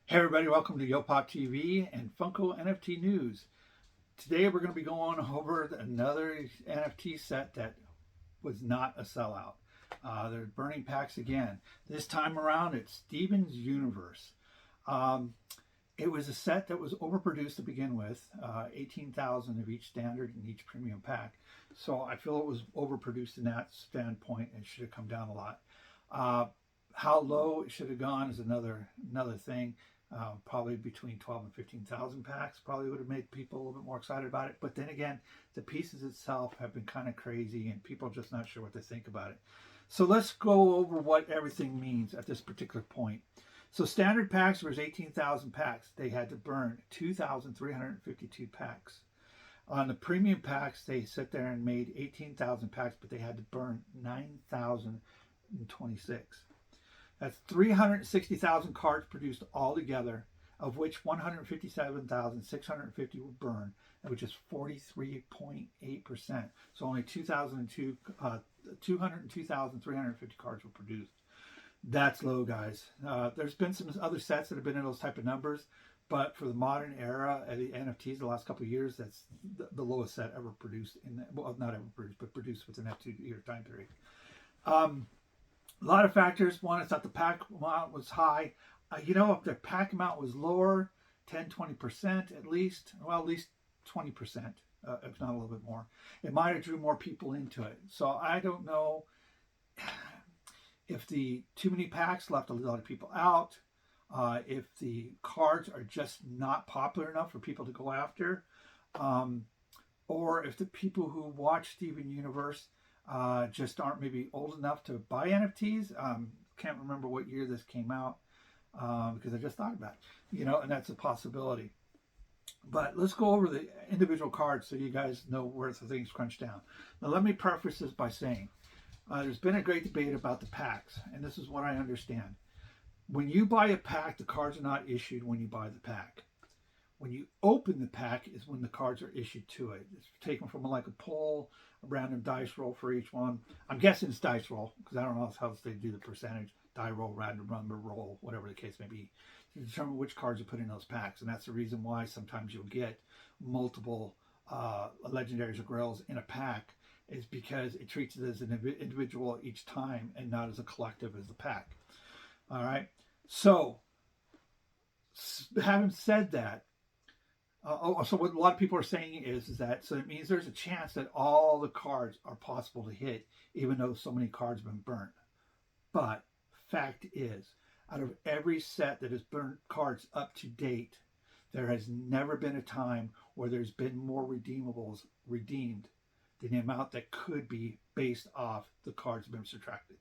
Hey everybody, welcome to Yopop TV and Funko NFT News. Today we're going to be going over another NFT set that was not a sellout. They're burning packs again. This time around it's Steven's Universe. Um, it was a set that was overproduced to begin with, 18,000 of each standard and each premium pack. So I feel it was overproduced in that standpoint and should have come down a lot. Uh, how low it should have gone is another thing. Probably between 12 and 15,000 packs probably would have made people a little bit more excited about it. But then again, the pieces itself have been kind of crazy and people are just not sure what to think about it. So let's go over what everything means at this particular point. So standard packs was 18,000 packs. They had to burn 2,352 packs. On the premium packs, they sit there and made 18,000 packs, but they had to burn 9,026. That's 360,000 cards produced altogether, of which 157,650 were burned, which is 43.8%. So only 202,350 cards were produced. That's low, guys. There's been some other sets that have been in those type of numbers, but for the modern era of the NFTs, the last couple of years, that's the lowest set ever produced. Well, not ever produced, but produced within that 2-year time period. A lot of factors. One, I thought the pack amount was high. If the pack amount was lower, 10-20% at least, well, at least 20%, if not a little bit more, it might have drew more people into it. So I don't know if the too many packs left a lot of people out, if the cards are just not popular enough for people to go after, or if the people who watch Steven Universe just aren't maybe old enough to buy NFTs. Can't remember what year this came out because I just thought about it, and that's a possibility. But let's go over the individual cards so you guys know where the things crunch down. Now, let me preface this by saying there's been a great debate about the packs, and this is what I understand. When you buy a pack, the cards are not issued when you buy the pack. When you open the pack is when the cards are issued to it. It's taken from like a pull, a random dice roll for each one. I'm guessing it's dice roll because I don't know how they do the percentage. Die roll, random number roll, whatever the case may be, to determine which cards are put in those packs. And that's the reason why sometimes you'll get multiple legendaries or grails in a pack, is because it treats it as an individual each time and not as a collective as the pack. All right. So having said that, so what a lot of people are saying is that so it means there's a chance that all the cards are possible to hit, even though so many cards have been burnt. But fact is, out of every set that has burnt cards up to date, there has never been a time where there's been more redeemables redeemed than the amount that could be based off the cards been subtracted.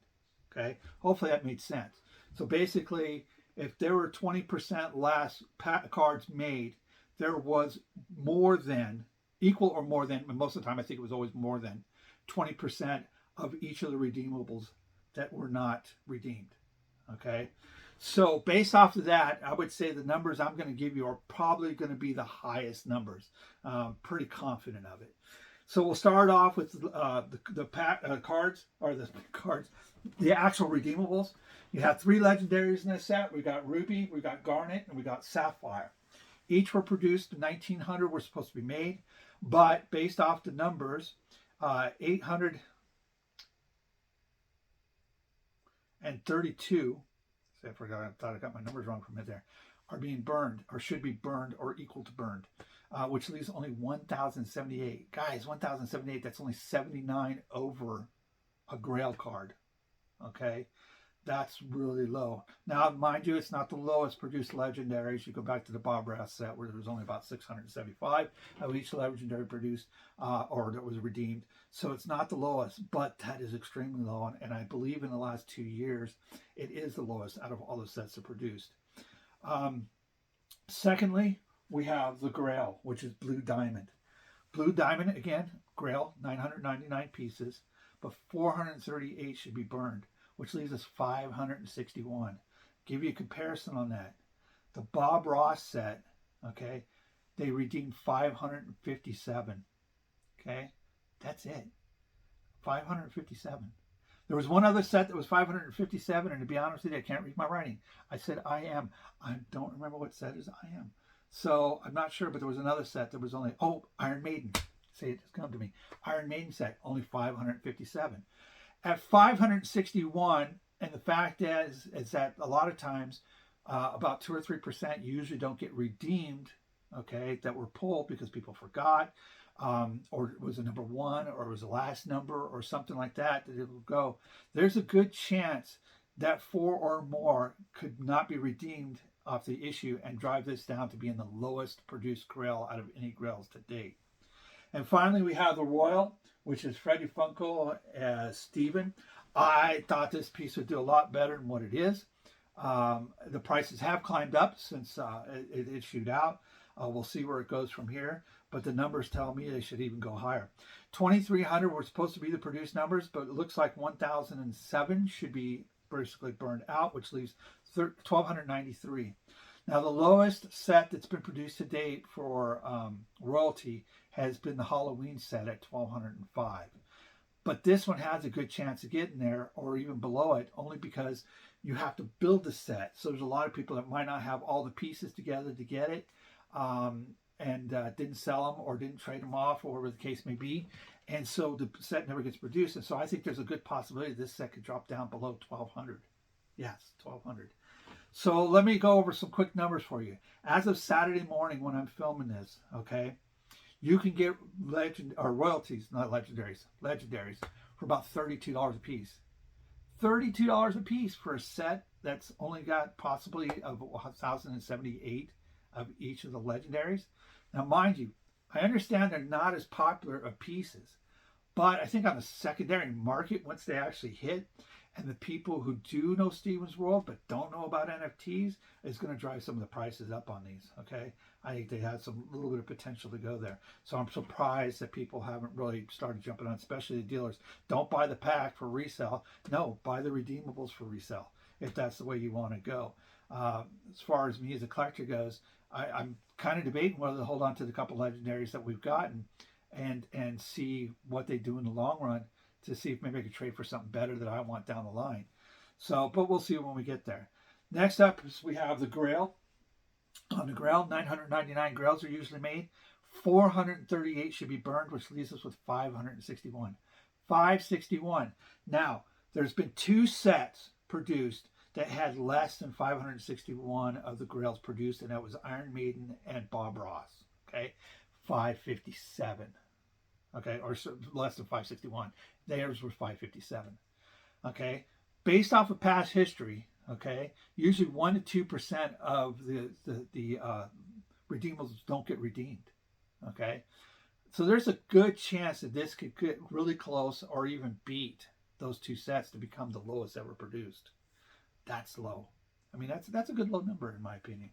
Okay, hopefully that made sense. So basically, if there were 20% less cards made, there was more than, equal or more than, and most of the time I think it was always more than 20% of each of the redeemables that were not redeemed. Okay, so based off of that, I would say the numbers I'm going to give you are probably going to be the highest numbers. Pretty confident of it. So we'll start off with the cards, or the cards, the actual redeemables. You have 3 legendaries in this set. We got Ruby, we got Garnet, and we got Sapphire. Each were produced in 1900, were supposed to be made, but based off the numbers, 832, I forgot, I thought I got my numbers wrong for a minute there, are being burned, or should be burned, or equal to burned, which leaves only 1,078. Guys, 1,078, that's only 79 over a Grail card, okay? That's really low. Now, mind you, it's not the lowest produced legendaries. You go back to the Bob Ross set where there was only about 675 of each legendary produced or that was redeemed. So it's not the lowest, but that is extremely low. And I believe in the last 2 years, it is the lowest out of all the sets that are produced. Secondly, we have the Grail, which is Blue Diamond. Blue Diamond, again, Grail, 999 pieces, but 438 should be burned, which leaves us 561. Give you a comparison on that. The Bob Ross set, okay, they redeemed 557. Okay, that's it. 557. There was one other set that was 557, and to be honest with you, I can't read my writing. I said I am. I don't remember what set is I am. So I'm not sure, but there was another set that was only, oh, Iron Maiden. Say it just come to me. Iron Maiden set, only 557. At 561, and the fact is that a lot of times, about 2 or 3% usually don't get redeemed, okay, that were pulled because people forgot, or it was a number one, or it was the last number, or something like that, that it will go. There's a good chance that 4 or more could not be redeemed off the issue and drive this down to being the lowest produced grail out of any grails to date. And finally, we have the Royal, which is Freddie Funko as Steven. I thought this piece would do a lot better than what it is. The prices have climbed up since it issued out. We'll see where it goes from here, but the numbers tell me they should even go higher. 2,300 were supposed to be the produced numbers, but it looks like 1,007 should be basically burned out, which leaves 1,293. Now, the lowest set that's been produced to date for royalty has been the Halloween set at 1,205. But this one has a good chance of getting there or even below it, only because you have to build the set. So there's a lot of people that might not have all the pieces together to get it, and didn't sell them or didn't trade them off, or whatever the case may be. And so the set never gets produced. And so I think there's a good possibility this set could drop down below 1,200. Yes, 1,200. So let me go over some quick numbers for you. As of Saturday morning when I'm filming this, okay, you can get royalties, not legendaries, for about $32 a piece. $32 a piece for a set that's only got possibly of 1,078 of each of the legendaries. Now, mind you, I understand they're not as popular of pieces, but I think on the secondary market, once they actually hit, and the people who do know Steven's World but don't know about NFTs is going to drive some of the prices up on these, okay? I think they have some little bit of potential to go there. So I'm surprised that people haven't really started jumping on, especially the dealers. Don't buy the pack for resale. No, buy the redeemables for resale if that's the way you want to go. As far as me as a collector goes, I'm kind of debating whether to hold on to the couple legendaries that we've gotten and see what they do in the long run, to see if maybe I could trade for something better that I want down the line. So, but we'll see when we get there. Next up is we have the Grail. On the Grail, 999 Grails are usually made. 438 should be burned, which leaves us with 561. 561. Now, there's been 2 sets produced that had less than 561 of the Grails produced, and that was Iron Maiden and Bob Ross. Okay, 557. Okay, or less than 561. Theirs were 557. Okay, based off of past history, okay, usually 1 to 2% of the redeemables don't get redeemed. Okay, so there's a good chance that this could get really close or even beat those 2 sets to become the lowest ever produced. That's low. I mean, that's a good low number in my opinion.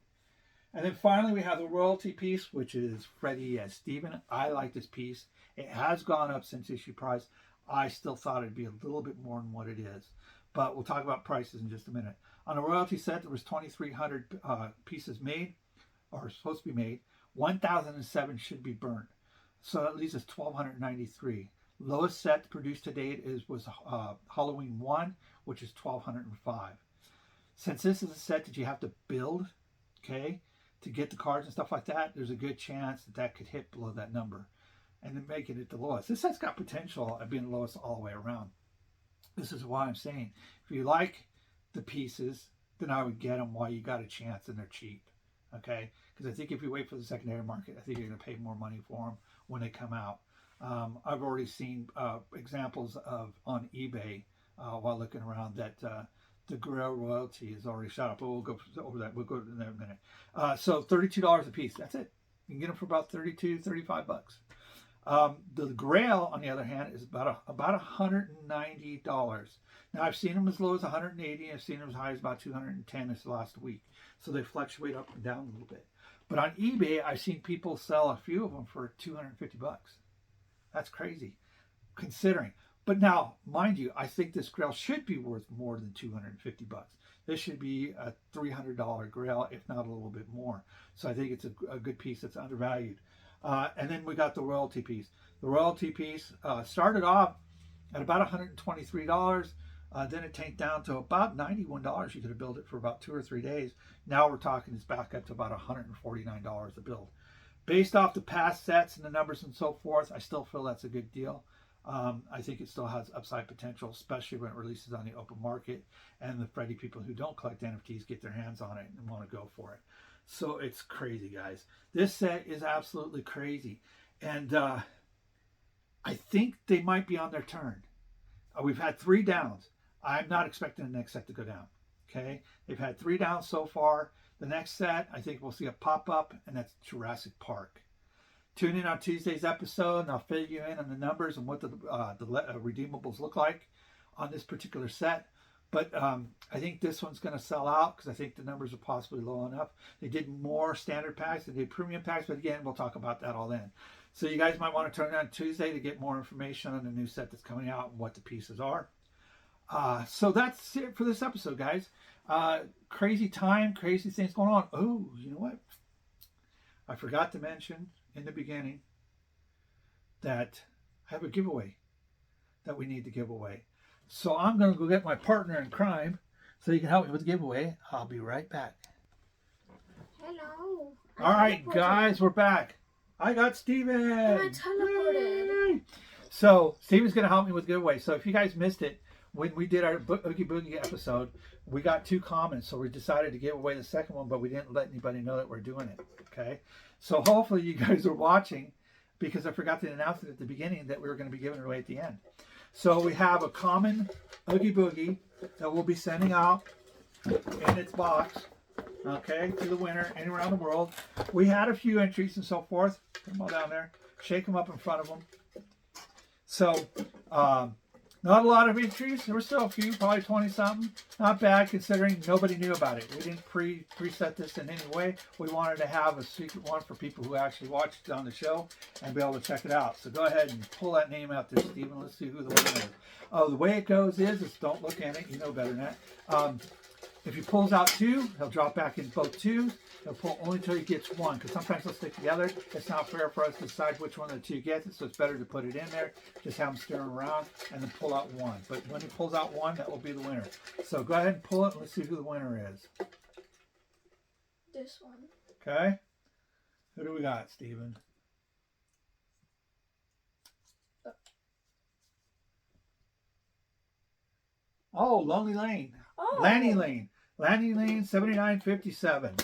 And then finally, we have the royalty piece, which is Freddie as Steven. I like this piece. It has gone up since issue price. I still thought it'd be a little bit more than what it is. But we'll talk about prices in just a minute. On a royalty set, there was 2,300 pieces made, or supposed to be made. 1,007 should be burned. So that leaves us 1,293. Lowest set produced to date was Halloween 1, which is 1,205. Since this is a set that you have to build, okay, to get the cards and stuff like that, there's a good chance that that could hit below that number and then making it the lowest. This set's got potential of being the lowest all the way around. This is why I'm saying, if you like the pieces, then I would get them while you got a chance and they're cheap, okay? Because I think if you wait for the secondary market, I think you're going to pay more money for them when they come out. I've already seen examples of on eBay while looking around that the Grail royalty is already shot up, but we'll go over that. We'll go to that in a minute. So $32 a piece. That's it. You can get them for about $35 bucks. The Grail, on the other hand, is about $190. Now, I've seen them as low as 180. I've seen them as high as about 210 this last week. So they fluctuate up and down a little bit. But on eBay, I've seen people sell a few of them for 250 bucks. That's crazy, considering. But now, mind you, I think this Grail should be worth more than 250 bucks. This should be a $300 Grail, if not a little bit more. So I think it's a good piece that's undervalued. And then we got the royalty piece. The royalty piece started off at about $123. Then it tanked down to about $91. You could have built it for about 2 or 3 days. Now we're talking it's back up to about $149 to build. Based off the past sets and the numbers and so forth, I still feel that's a good deal. I think it still has upside potential, especially when it releases on the open market and the Freddy people who don't collect NFTs get their hands on it and want to go for it. So it's crazy, guys. This set is absolutely crazy. And I think they might be on their turn. We've had 3 downs. I'm not expecting the next set to go down. Okay, they've had 3 downs so far. The next set, I think we'll see a pop-up, and that's Jurassic Park. Tune in on Tuesday's episode, and I'll fill you in on the numbers and what the redeemables look like on this particular set. But I think this one's going to sell out because I think the numbers are possibly low enough. They did more standard packs, they did premium packs, but again, we'll talk about that all then. So you guys might want to turn on Tuesday to get more information on the new set that's coming out and what the pieces are. So that's it for this episode, guys. Crazy time, crazy things going on. Oh, you know what? I forgot to mention in the beginning that I have a giveaway that we need to give away. So I'm going to go get my partner in crime so you can help me with the giveaway. I'll be right back. Hello. All right, guys, we're back. I got Steven. And I teleported. Yay! So Steven's going to help me with the giveaway. So if you guys missed it, when we did our Oogie Boogie episode, we got 2 comments. So we decided to give away the second one, but we didn't let anybody know that we're doing it. Okay. So hopefully you guys are watching because I forgot to announce it at the beginning that we were going to be giving it away at the end. So we have a common Oogie Boogie that we'll be sending out in its box, okay, to the winner anywhere around the world. We had a few entries and so forth. Put them all down there. Shake them up in front of them. So, not a lot of entries. There were still a few, probably 20-something. Not bad considering nobody knew about it. We didn't preset this in any way. We wanted to have a secret one for people who actually watched it on the show and be able to check it out. So go ahead and pull that name out there, Stephen. Let's see who the winner is. Oh, the way it goes is don't look in it. You know better than that. If he pulls out 2, he'll drop back in both 2s. He'll pull only until he gets 1, because sometimes they'll stick together. It's not fair for us to decide which one of the 2 gets it, so it's better to put it in there, just have him stir around, and then pull out 1. But when he pulls out 1, that will be the winner. So go ahead and pull it, and let's see who the winner is. This one. Okay. Who do we got, Steven? Oh, Lonely Lane. Oh. Lanny Lane. Lanny Lane 7957.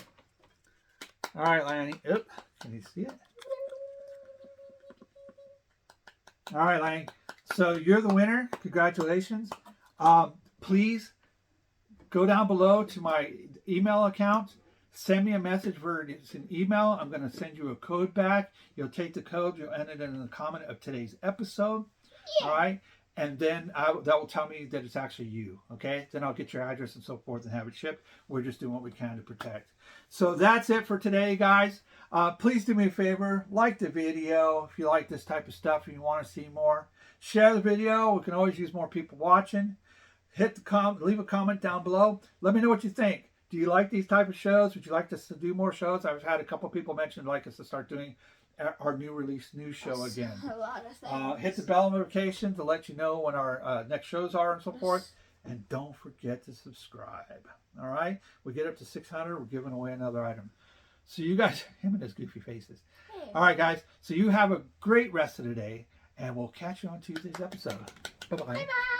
All right, Lanny. Oop. Can you see it? All right, Lanny. So you're the winner. Congratulations. Please go down below to my email account. Send me a message for it's an email. I'm going to send you a code back. You'll take the code. You'll enter it in the comment of today's episode. Yeah. All right. And then that will tell me that it's actually you, okay? Then I'll get your address and so forth and have it shipped. We're just doing what we can to protect. So that's it for today, guys. Please do me a favor. Like the video if you like this type of stuff and you want to see more. Share the video. We can always use more people watching. Leave a comment down below. Let me know what you think. Do you like these type of shows? Would you like us to do more shows? I've had a couple people mention like us to start doing our new release news show again. A lot of things. Hit the bell notification to let you know when our next shows are and so forth. And don't forget to subscribe. All right? We get up to 600, we're giving away another item. So you guys, him and his goofy faces. Hey. All right, guys. So you have a great rest of the day, and we'll catch you on Tuesday's episode. Bye-bye. Bye-bye.